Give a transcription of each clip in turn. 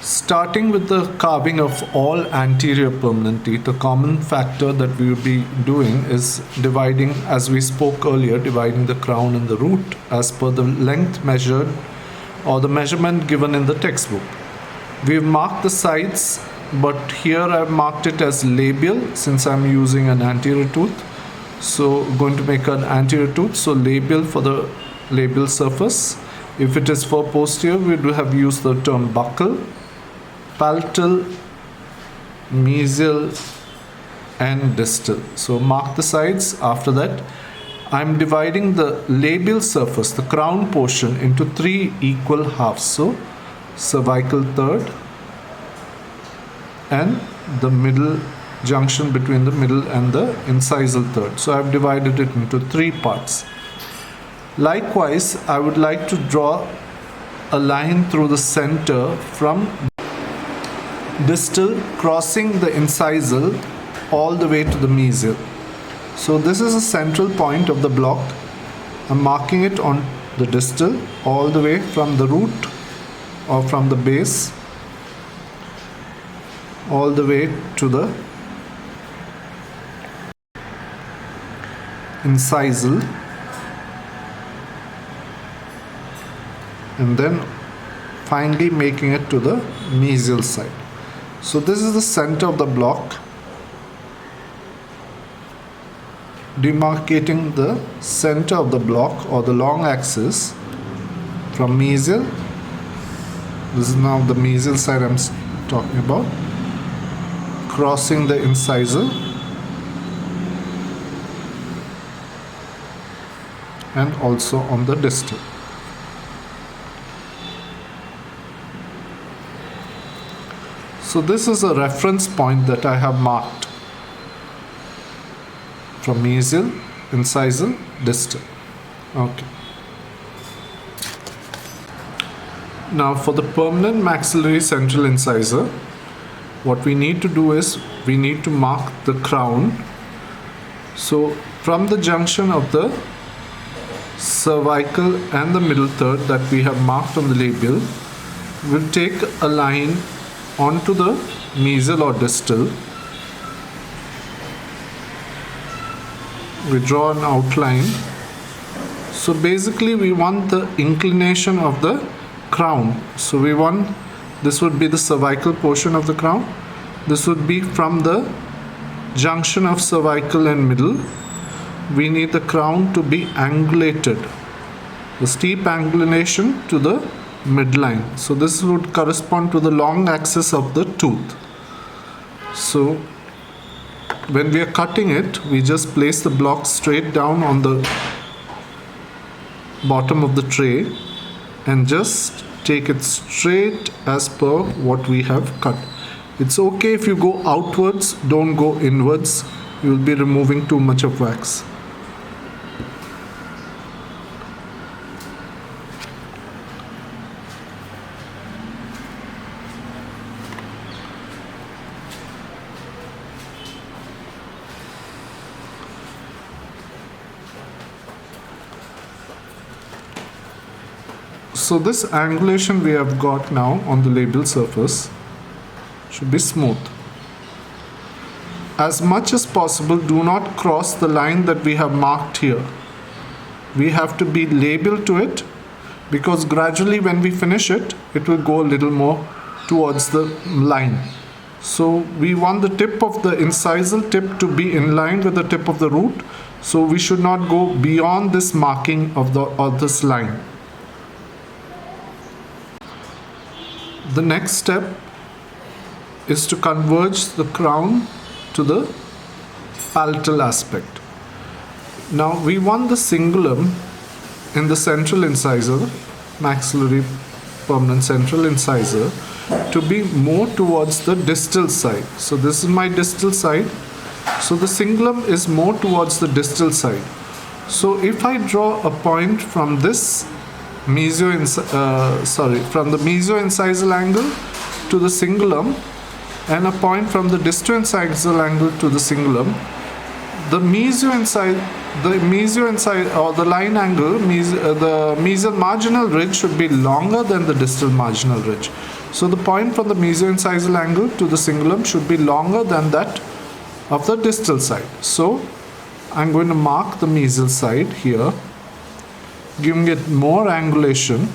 Starting with the carving of all anterior permanent teeth, the common factor that we will be doing is dividing, as we spoke earlier, dividing the crown and the root as per the length measured or the measurement given in the textbook. We've marked the sides, but here I've marked it as labial since I'm using an anterior tooth. So going to make an anterior tooth, so labial for the labial surface. If it is for posterior, we would have used the term buccal, palatal, mesial and distal. So mark the sides. After that, I'm dividing the labial surface, the crown portion, into 3 equal halves. So cervical third and the middle junction between the middle and the incisal third. So I've divided it into 3 parts. Likewise, I would like to draw a line through the center from distal crossing the incisal all the way to the mesial. So this is a central point of the block. I'm marking it on the distal all the way from the root or from the base all the way to the incisal, and then finally making it to the mesial side. So this is the center of the block, demarcating the center of the block or the long axis from mesial. This is now the mesial side I'm talking about, crossing the incisal and also on the distal. So this is a reference point that I have marked from mesial, incisal, distal. Okay. Now for the permanent maxillary central incisor, what we need to do is we need to mark the crown. So from the junction of the cervical and the middle third that we have marked on the labial, we'll take a line onto the mesial or distal. We draw an outline. So basically we want the inclination of the crown. So we want, this would be the cervical portion of the crown. This would be from the junction of cervical and middle. We need the crown to be angulated, the steep angulation to the midline. So this would correspond to the long axis of the tooth. So when we are cutting it, we just place the block straight down on the bottom of the tray and just take it straight as per what we have cut. It's okay if you go outwards, don't go inwards. You will be removing too much of wax. So this angulation we have got now on the labial surface should be smooth. As much as possible, do not cross the line that we have marked here. We have to be labial to it, because gradually when we finish it, it will go a little more towards the line. So we want the tip of the incisal tip to be in line with the tip of the root. So we should not go beyond this marking of this line. The next step is to converge the crown to the palatal aspect. Now we want the cingulum in the central incisor, maxillary permanent central incisor, to be more towards the distal side. So this is my distal side. So the cingulum is more towards the distal side. So if I draw a point from this from the mesioincisal angle to the cingulum and a point from the distoincisal angle to the cingulum, the mesial or the line angle, the mesial marginal ridge should be longer than the distal marginal ridge. So the point from the mesioincisal angle to the cingulum should be longer than that of the distal side. So I'm going to mark the mesial side here, giving it more angulation,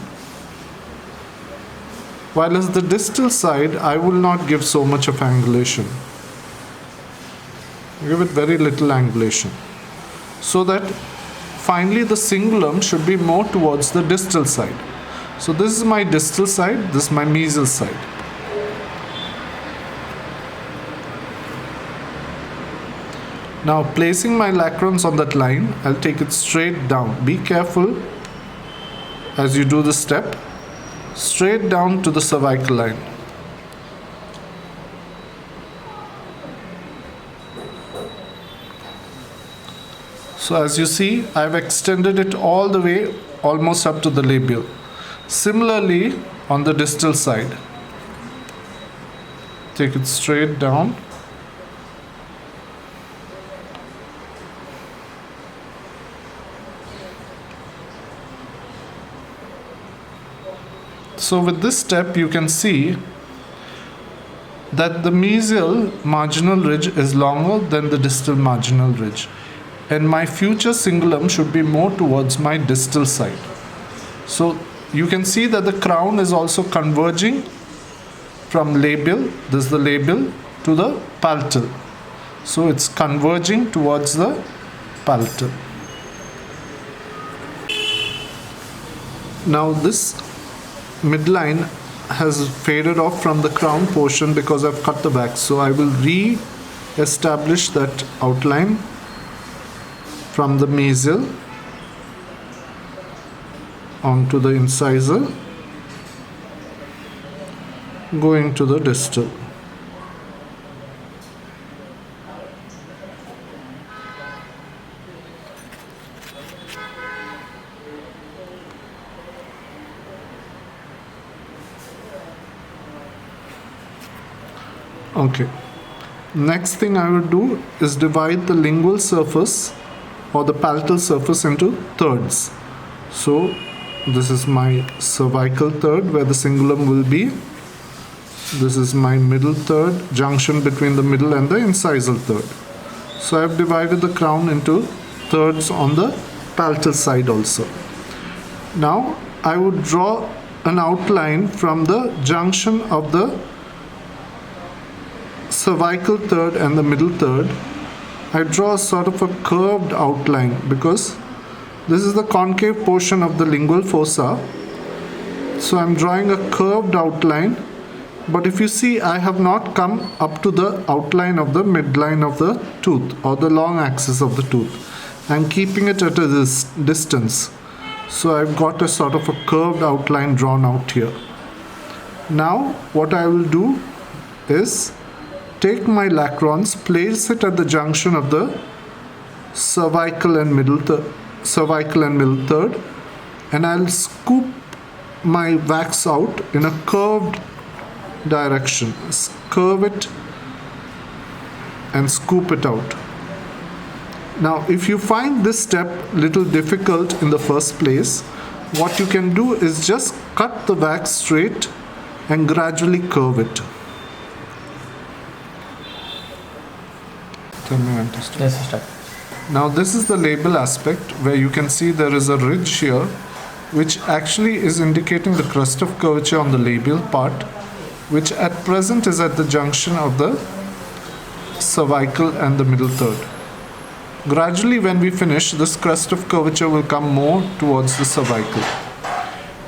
while as the distal side I will not give so much of angulation. Give it very little angulation, so that finally the cingulum should be more towards the distal side. So this is my distal side, this is my mesial side. Now placing my lacrons on that line, I'll take it straight down. Be careful as you do this step. Straight down to the cervical line. So as you see, I've extended it all the way almost up to the labial. Similarly on the distal side. Take it straight down. So with this step you can see that the mesial marginal ridge is longer than the distal marginal ridge, and my future cingulum should be more towards my distal side. So you can see that the crown is also converging from labial, this is the labial, to the palatal. So it's converging towards the palatal. Now this midline has faded off from the crown portion because I've cut the back, so I will re-establish that outline from the mesial onto the incisor, going to the distal. Okay, next thing I will do is divide the lingual surface or the palatal surface into thirds. So this is my cervical third where the cingulum will be. This is my middle third, junction between the middle and the incisal third. So I have divided the crown into thirds on the palatal side also. Now I would draw an outline from the junction of the cervical third and the middle third. I draw a sort of a curved outline because this is the concave portion of the lingual fossa. So I'm drawing a curved outline, but if you see, I have not come up to the outline of the midline of the tooth or the long axis of the tooth. I'm keeping it at a distance. So I've got a sort of a curved outline drawn out here. Now what I will do is take my lacrons, place it at the junction of the cervical and middle third, and I'll scoop my wax out in a curved direction. Curve it and scoop it out. Now if you find this step little difficult in the first place, what you can do is just cut the wax straight and gradually curve it. Tell me when to start. Yes, start. Now this is the labial aspect where you can see there is a ridge here which actually is indicating the crest of curvature on the labial part, which at present is at the junction of the cervical and the middle third. Gradually when we finish, this crest of curvature will come more towards the cervical.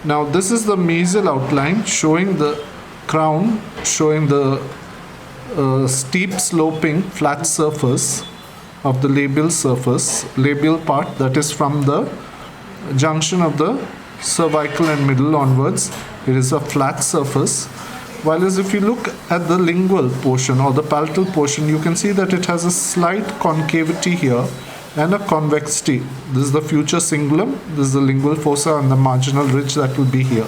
Now this is the mesial outline showing the crown, showing the steep sloping flat surface of the labial part, that is from the junction of the cervical and middle onwards. It is a flat surface, while as if you look at the lingual portion or the palatal portion, you can see that it has a slight concavity here and a convexity. This is the future cingulum, this is the lingual fossa and the marginal ridge that will be here.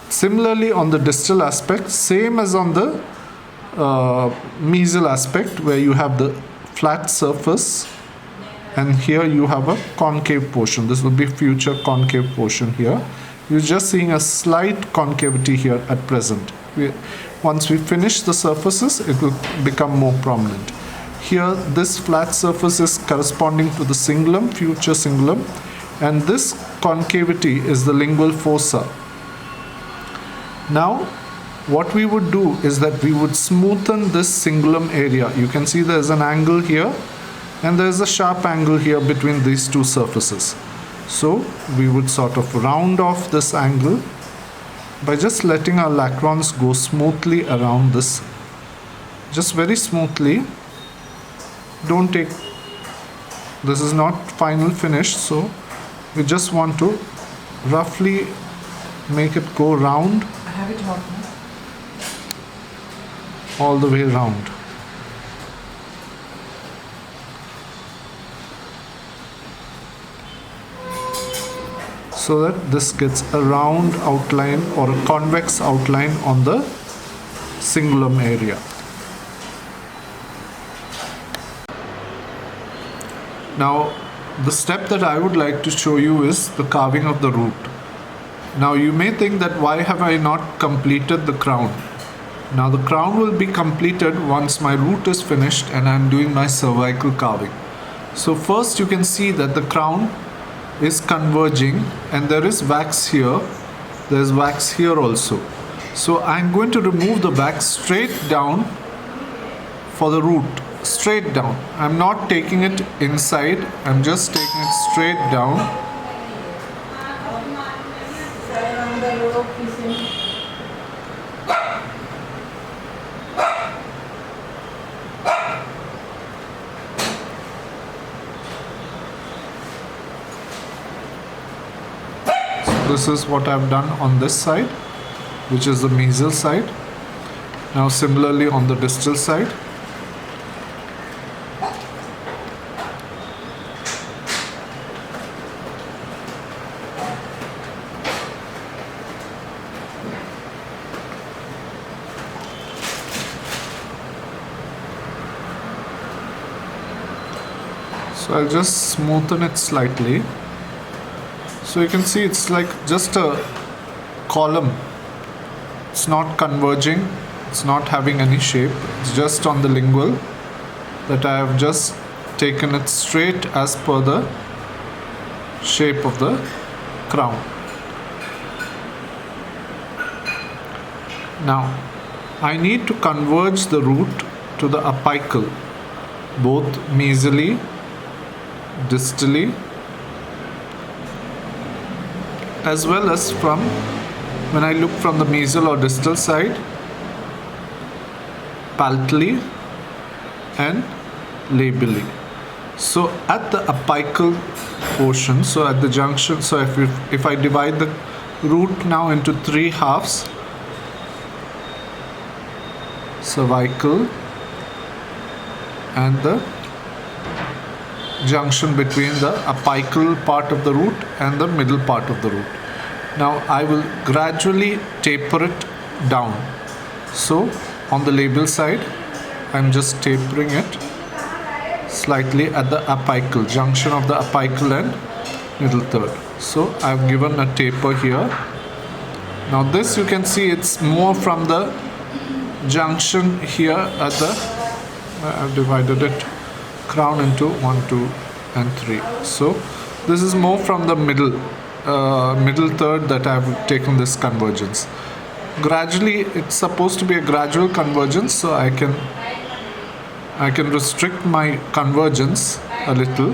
Similarly on the distal aspect, same as on the mesial aspect where you have the flat surface and here you have a concave portion. This will be future concave portion here, You're just seeing a slight concavity here at present. Once we finish the surfaces, it will become more prominent. Here, this flat surface is corresponding to the cingulum, future cingulum, and this concavity is the lingual fossa. Now, what we would do is that we would smoothen this cingulum area. You can see there's an angle here, and there's a sharp angle here between these two surfaces. So we would sort of round off this angle by just letting our lacrons go smoothly around this, just very smoothly. Don't take, this is not final finish, so we just want to roughly make it go round. I have it hot now. All the way round. So that this gets a round outline or a convex outline on the cingulum area. Now, the step that I would like to show you is the carving of the root. Now, you may think that why have I not completed the crown? Now, the crown will be completed once my root is finished and I'm doing my cervical carving. So first you can see that the crown is converging and there is wax here, there's wax here also. So I'm going to remove the wax straight down for the root, straight down. I'm not taking it inside, I'm just taking it straight down. This is what I've done on this side, which is the mesial side. Now similarly on the distal side. So I'll just smoothen it slightly. So you can see it's like just a column. It's not converging, it's not having any shape. It's just on the lingual that I have just taken it straight as per the shape of the crown. Now, I need to converge the root to the apical, both mesially, distally, as well as from when I look from the mesial or distal side, palatally and labially. So at the apical portion, so at the junction, so if I divide the root now into three halves, cervical and the junction between the apical part of the root and the middle part of the root. Now I will gradually taper it down. So on the labial side, I'm just tapering it slightly at the apical, junction of the apical and middle third. So I've given a taper here. Now this you can see it's more from the junction here at the, I've divided it crown into 1, 2 and 3. So this is more from the middle third that I've taken this convergence. Gradually, it's supposed to be a gradual convergence, so I can restrict my convergence a little.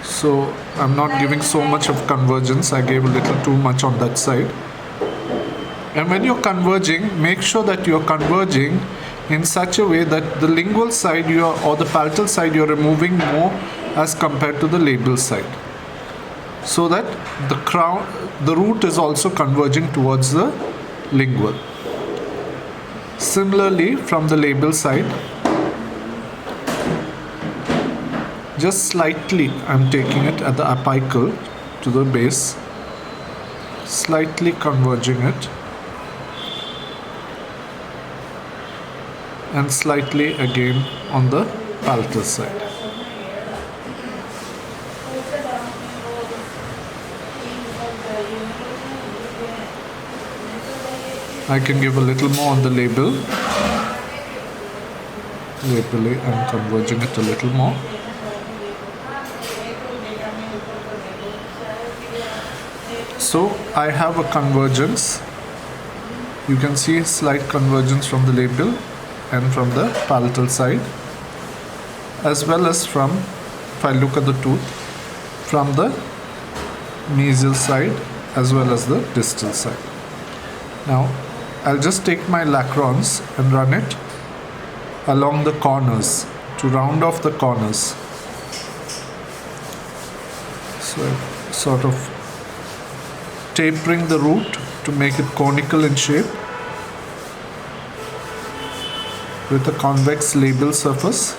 So I'm not giving so much of convergence. I gave a little too much on that side. And when you're converging, make sure that you're converging in such a way that the lingual side or the palatal side you're removing more as compared to the labial side, so that the root is also converging towards the lingual. Similarly from the labial side, just slightly I'm taking it at the apical to the base, slightly converging it, and slightly again on the palatal side. I can give a little more on the labial. Labially, I'm converging it a little more. So I have a convergence. You can see a slight convergence from the labial and from the palatal side, as well as from, if I look at the tooth, from the mesial side as well as the distal side. Now I'll just take my lacrons and run it along the corners to round off the corners. So sort of tapering the root to make it conical in shape with a convex labial surface.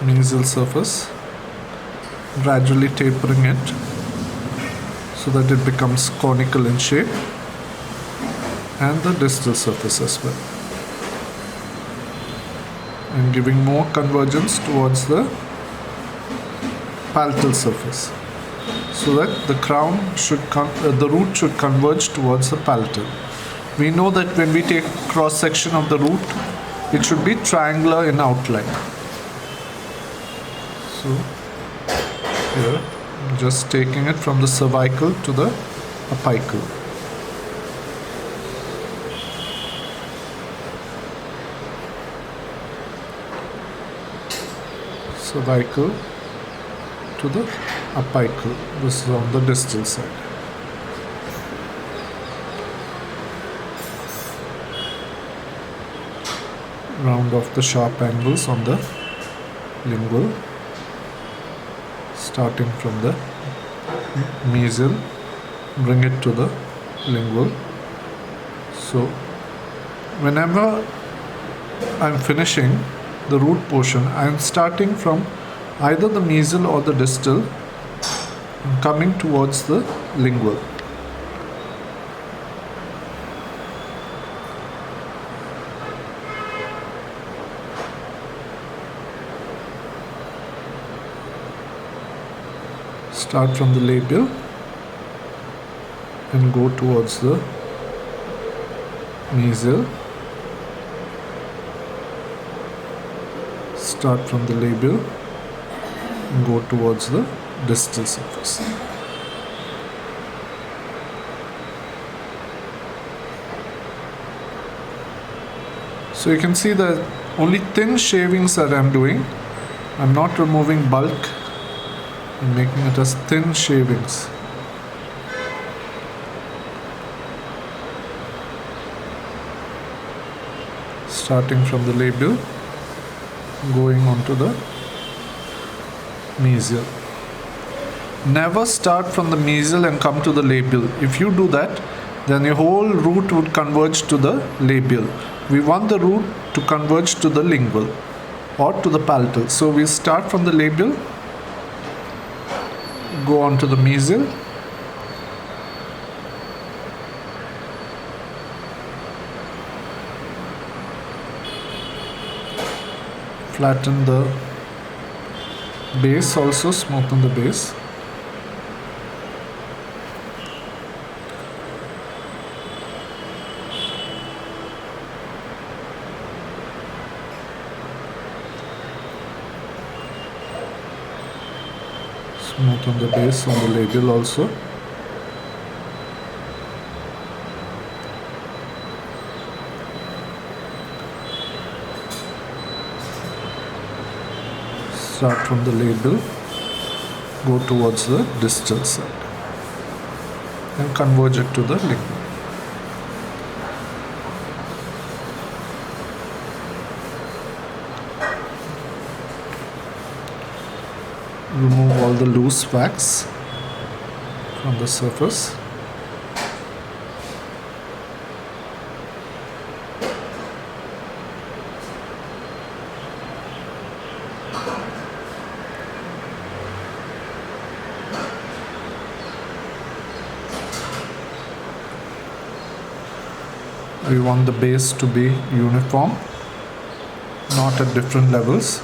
Mesial surface, gradually tapering it so that it becomes conical in shape, and the distal surface as well, and giving more convergence towards the palatal surface, so that the crown should the root should converge towards the palatal. We know that when we take cross section of the root, it should be triangular in outline. So here I'm just taking it from the cervical to the apical. Cervical to the apical. This is on the distal side. Round off the sharp angles on the lingual, starting from the mesial, bring it to the lingual. So whenever I'm finishing the root portion, I'm starting from either the mesial or the distal and coming towards the lingual. Start from the labial and go towards the mesial. Start from the labial and go towards the distal surface. So you can see the only thin shavings that I'm doing. I'm not removing bulk. I'm making it as thin shavings. Starting from the labial, going on to the mesial. Never start from the mesial and come to the labial. If you do that, then your whole root would converge to the labial. We want the root to converge to the lingual or to the palatal. So we start from the labial, go on to the mesial, flatten the base, also smoothen the base. Smoothen the base on the labial also. Start from the labial, go towards the distal side and converge it to the lingual. Remove all the loose wax from the surface. We want the base to be uniform, not at different levels.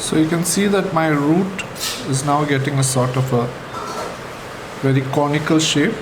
So you can see that my root is now getting a sort of a very conical shape.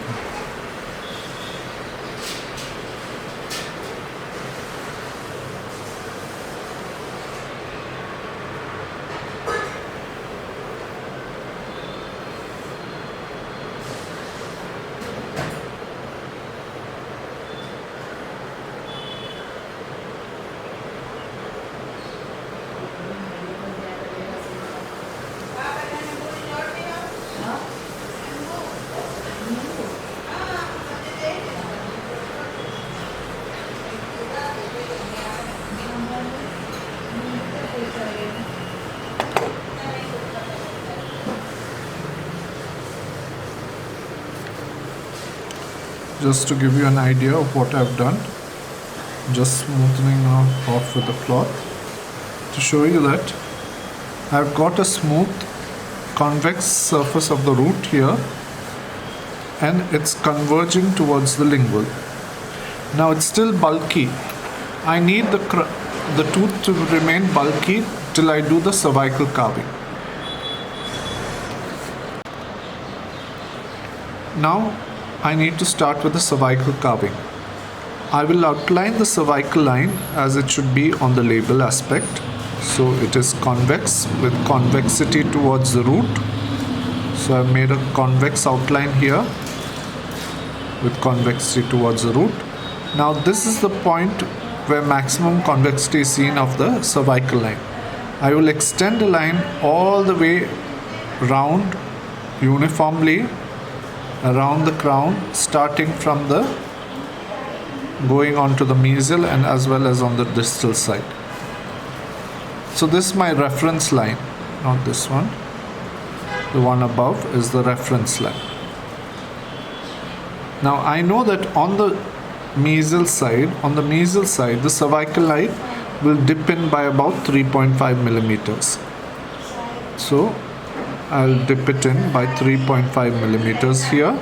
Just to give you an idea of what I've done, just smoothing off with the cloth to show you that I've got a smooth convex surface of the root here, and it's converging towards the lingual. Now it's still bulky. I need the tooth to remain bulky till I do the cervical carving. Now I need to start with the cervical carving. I will outline the cervical line as it should be on the labial aspect. So it is convex with convexity towards the root. So I've made a convex outline here with convexity towards the root. Now this is the point where maximum convexity is seen of the cervical line. I will extend the line all the way round uniformly around the crown, starting from the going on to the mesial and as well as on the distal side. So this is my reference line, not this one. The one above is the reference line. Now I know that on the mesial side, the cervical line will dip in by about 3.5 millimeters. So I'll dip it in by 3.5 millimeters here,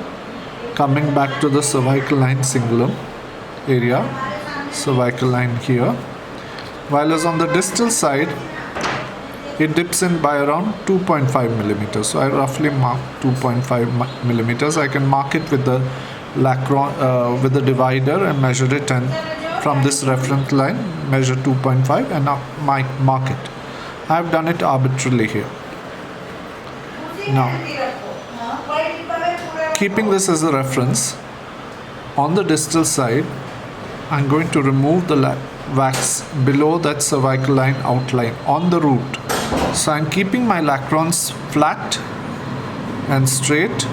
coming back to the cervical line cingulum area, cervical line here. While as on the distal side, it dips in by around 2.5 millimeters. So I roughly mark 2.5 millimeters. I can mark it with the with the divider and measure it, and from this reference line measure 2.5 and now mark it. I have done it arbitrarily here. Now, keeping this as a reference, on the distal side, I'm going to remove the wax below that cervical line outline on the root. So I'm keeping my lacrons flat and straight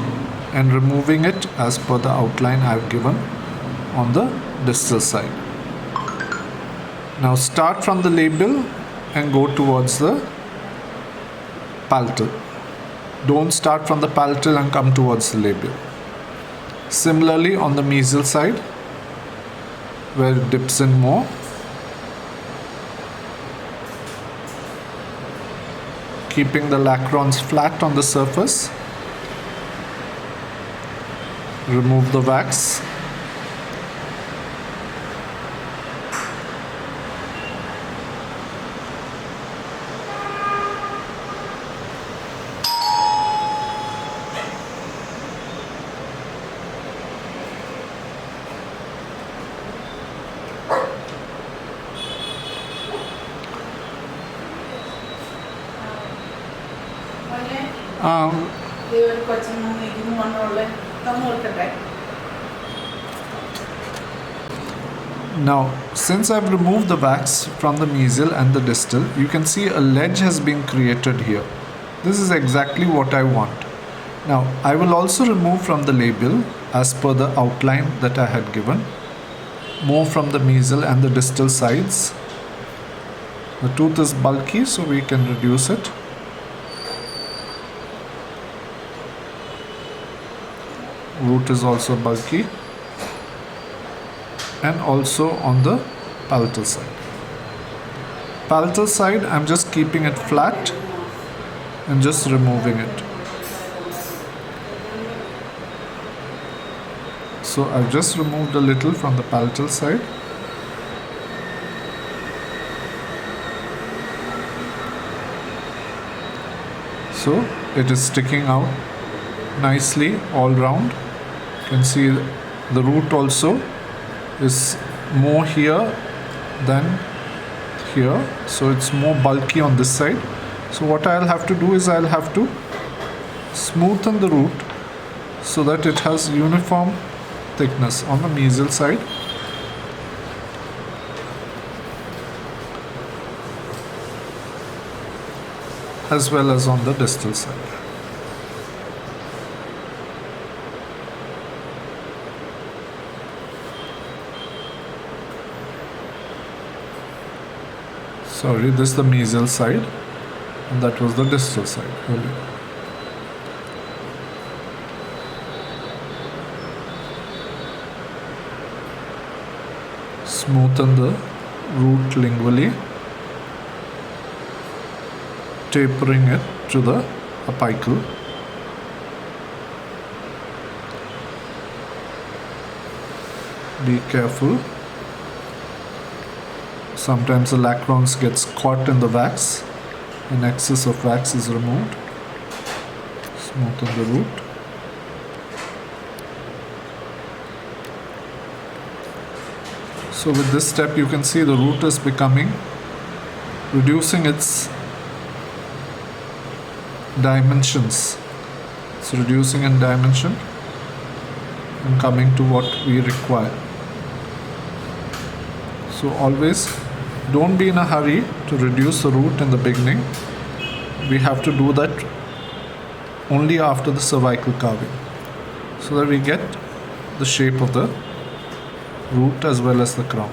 and removing it as per the outline I've given on the distal side. Now start from the labial and go towards the palatal. Don't start from the palatal and come towards the labial. Similarly on the mesial side, where it dips in more, keeping the lacrons flat on the surface, remove the wax. Now, since I've removed the wax from the mesial and the distal, you can see a ledge has been created here. This is exactly what I want. Now, I will also remove from the labial as per the outline that I had given. More from the mesial and the distal sides. The tooth is bulky, so we can reduce it. Root is also bulky, and also on the palatal side. Palatal side, I'm just keeping it flat and just removing it. So I've just removed a little from the palatal side. So it is sticking out nicely all round. You can see the root also is more here than here, so it's more bulky on this side. So what I'll have to do is I'll have to smoothen the root so that it has uniform thickness on the mesial side. As well as on the distal side. Sorry, this is the mesial side and that was the distal side earlier. Smoothen the root lingually, tapering it to the apical. Be careful. Sometimes the lacrons gets caught in the wax and excess of wax is removed. Smoothen the root. So with this step you can see the root is reducing its dimensions. It's reducing in dimension and coming to what we require. So always don't be in a hurry to reduce the root in the beginning. We have to do that only after the cervical carving so that we get the shape of the root as well as the crown.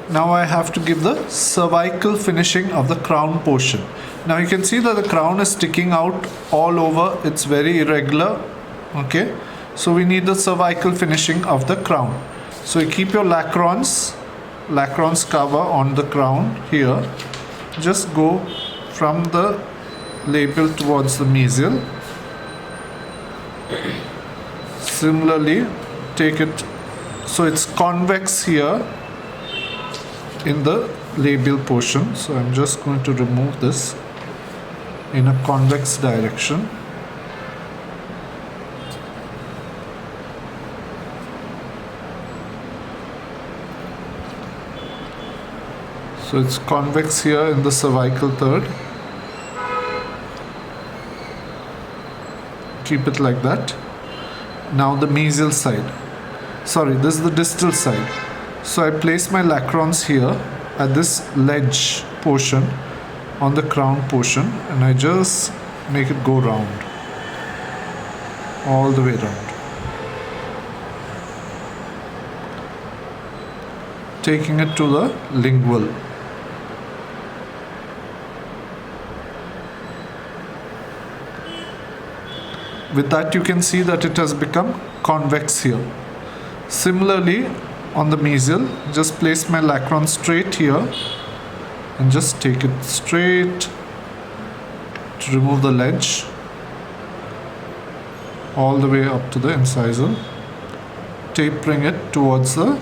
Now I have to give the cervical finishing of the crown portion. Now you can see that the crown is sticking out all over. It's very irregular. Okay, so we need the cervical finishing of the crown. So you keep your lacrons cover on the crown here. Just go from the labial towards the mesial. Similarly, take it so it's convex here in the labial portion. So I'm just going to remove this in a convex direction. So it's convex here in the cervical third. Keep it like that. Now the mesial side. Sorry, this is the distal side. So I place my lacrons here at this ledge portion on the crown portion and I just make it go round. All the way round. Taking it to the lingual. With that you can see that it has become convex here. Similarly on the mesial, just place my lacron straight here and just take it straight to remove the ledge all the way up to the incisor, tapering it towards the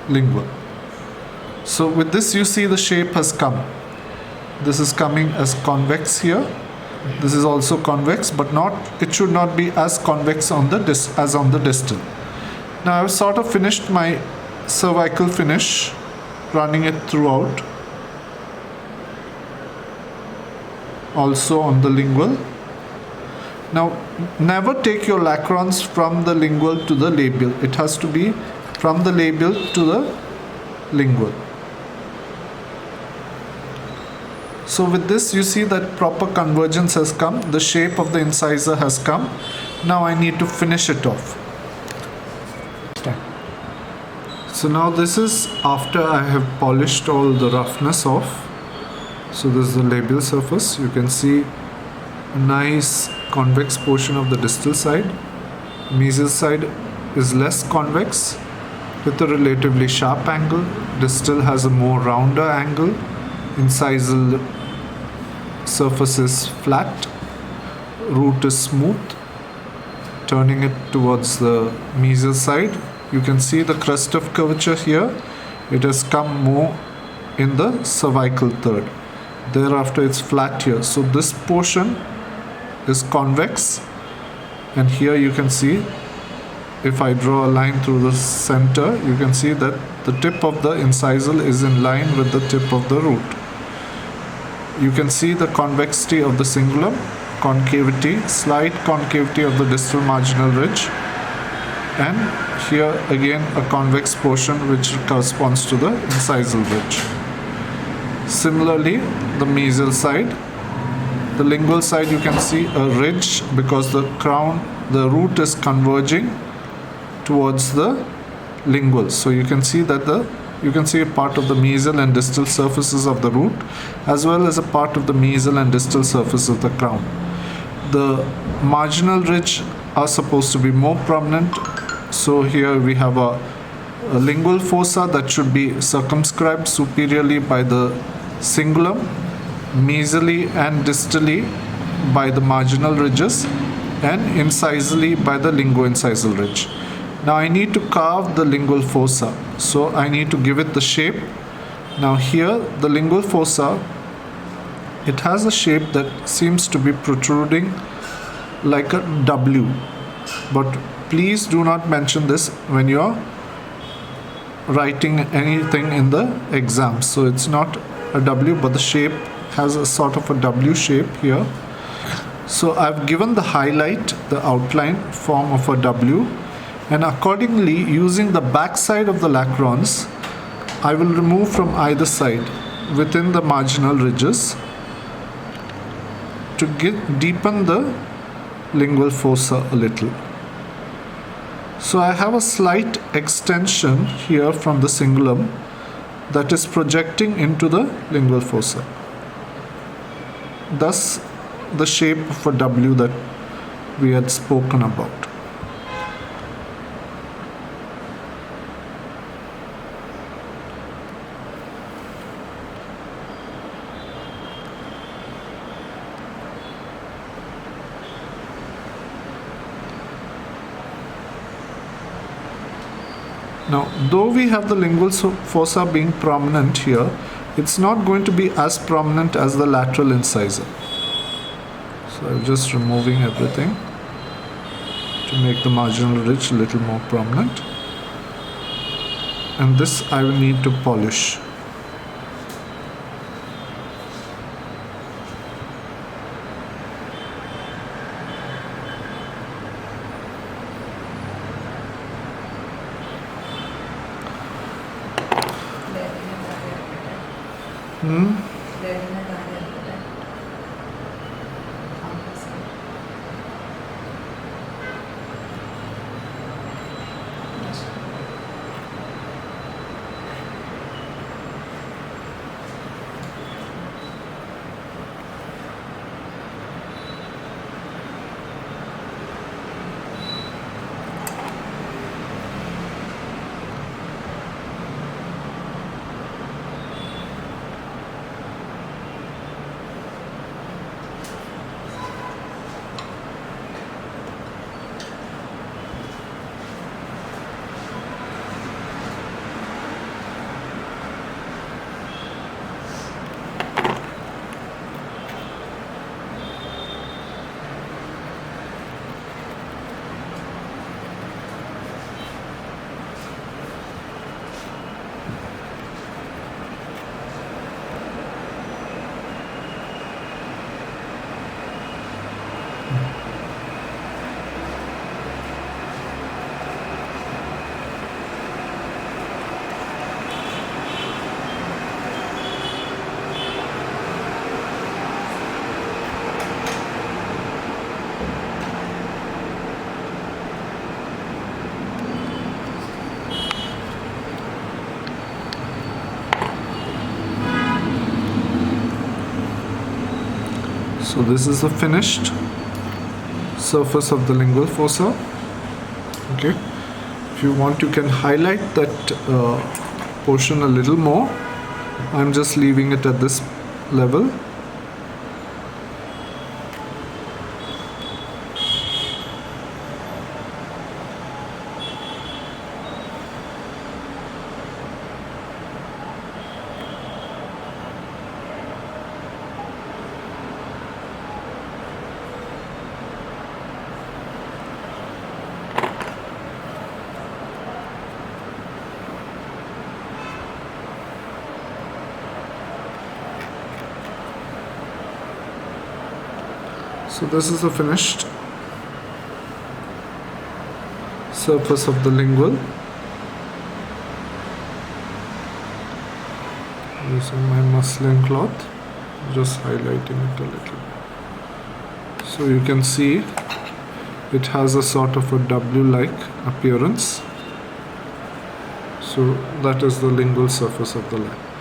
lingual. So with this you see the shape has come. This is coming as convex here. This is also convex, but it should not be as convex as on the distal. Now I've sort of finished my cervical finish, running it throughout, also on the lingual. Now never take your lacrons from the lingual to the labial. It has to be from the labial to the lingual. So with this you see that proper convergence has come, the shape of the incisor has come. Now I need to finish it off. So now this is after I have polished all the roughness off. So this is the labial surface. You can see a nice convex portion of the distal side. Mesial side is less convex with a relatively sharp angle. Distal has a more rounder angle. Incisal surface is flat. Root is smooth. Turning it towards the mesial side, you can see the crest of curvature here. It has come more in the cervical third. Thereafter it's flat here. So this portion is convex, and here you can see, if I draw a line through the center, you can see that the tip of the incisal is in line with the tip of the root. You can see the convexity of the cingulum, concavity, slight concavity of the distal marginal ridge, and here again a convex portion which corresponds to the incisal ridge. Similarly, the mesial side, the lingual side, you can see a ridge because the root is converging towards the lingual. So you can see that you can see a part of the mesial and distal surfaces of the root, as well as a part of the mesial and distal surface of the crown. The marginal ridge are supposed to be more prominent. So here we have a lingual fossa that should be circumscribed superiorly by the cingulum, mesially and distally by the marginal ridges, and incisally by the linguoincisal ridge. Now I need to carve the lingual fossa, so I need to give it the shape. Now here the lingual fossa, it has a shape that seems to be protruding like a W, but please do not mention this when you are writing anything in the exam. So it's not a W, but the shape has a sort of a W shape here. So I've given the highlight, the outline form of a W, and accordingly, using the back side of the lacrons, I will remove from either side within the marginal ridges to deepen the lingual fossa a little. So I have a slight extension here from the cingulum that is projecting into the lingual fossa. Thus, the shape of a W that we had spoken about. Now, though we have the lingual fossa being prominent here, it's not going to be as prominent as the lateral incisor. So I'm just removing everything to make the marginal ridge a little more prominent. And this I will need to polish. So this is the finished surface of the lingual fossa. Okay, if you want, you can highlight that portion a little more. I'm just leaving it at this level. So this is the finished surface of the lingual. Using my muslin cloth, just highlighting it a little. So you can see it has a sort of a W-like appearance. So that is the lingual surface of the lab.